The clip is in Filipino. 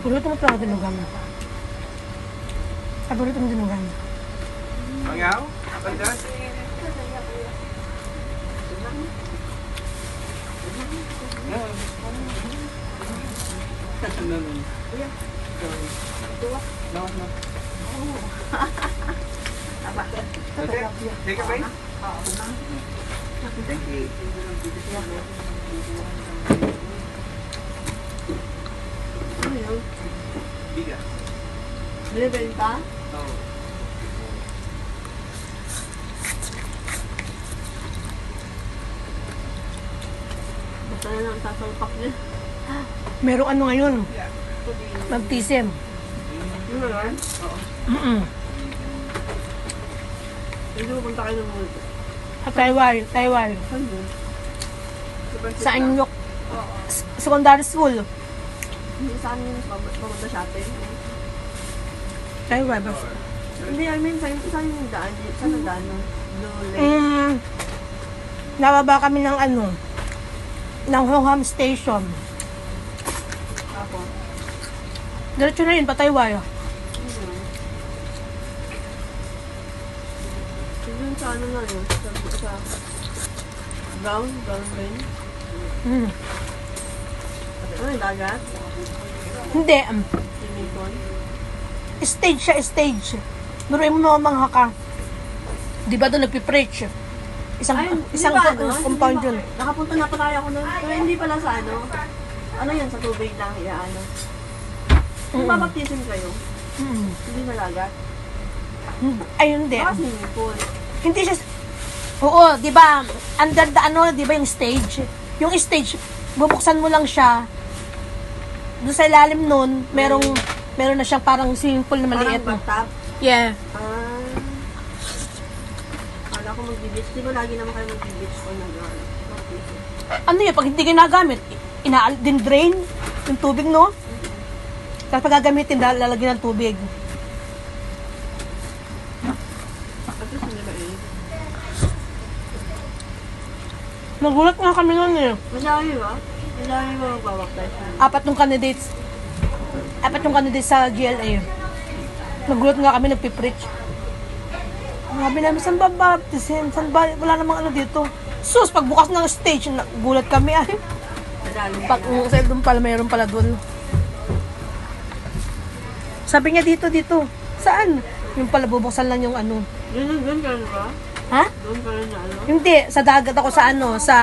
Paborito mo talaga dinugan. Paborito mo dinugan. Mangaw? Apa dyan? Take a bite? Thank you. Ano yun? Bigas. Binibenta? Oo. Basta na lang sasalpak niya. Merong ano ngayon, baptism. Yun na lang? Oo. Hindi mo punta kayo ng multo. Sa Taiwan. Saan yun? Sa Anyok. Secondary school. Hindi sa amin pamunta shopping. Taiwan. Basta. Hindi, I mean, saan yung daan? Saan ang daan nun? Blue Lake. Nababa kami ng ano, ng Hongham Station. Tapos? Diretso na yun, pa Taiwan. Yun sa ano na yun? Sa Brown Lane? Ano yung dagat? Hindi, Swimming pool? stage siya, stage. Duruin mo mamangha ka. Di ba doon nagpipreach? Isang Hindi ba, ano? compound Hindi yun. ba- Nakapunta na pala ako nun. Pero hindi pala sa ano. Ano yan, sa tubig lang, ano. Kung babaptisin kayo, hindi nalagat. Ay, hindi. Baka swimming pool. Hindi siya, oo, di ba, under the ano, di ba yung stage? Yung stage, bubuksan mo lang siya. Doon sa ilalim nun, meron na siyang parang swimming pool na maliit. Parang bathtub. Yeah. Kala ko mag-beach. Di ba lagi naman kayo mag-beach o mag-baptisin? Ano yun, pag hindi ginagamit, din drain yung tubig, no? Tapos pag gagamitin, lalagyan ng tubig. At least hindi ba eh. Nagulat nga kami nun eh. Madami ba? Madami ba magbabaptize? Apat yung candidates sa GLA. Nagulat nga kami, nagpipreach. Sabi namin, saan ba baptisin? Saan ba? Wala namang ano dito. Sus, pagbukas ng stage, nagulat kami ay. Madami Pag sa doon pala, mayroon pala doon. Sabi niya dito. Saan? Yung pala bubuksan lang yung ano. Doon ka na ba? Ha? Doon ka na ano? Hindi, sa dagat ako sa ano, sa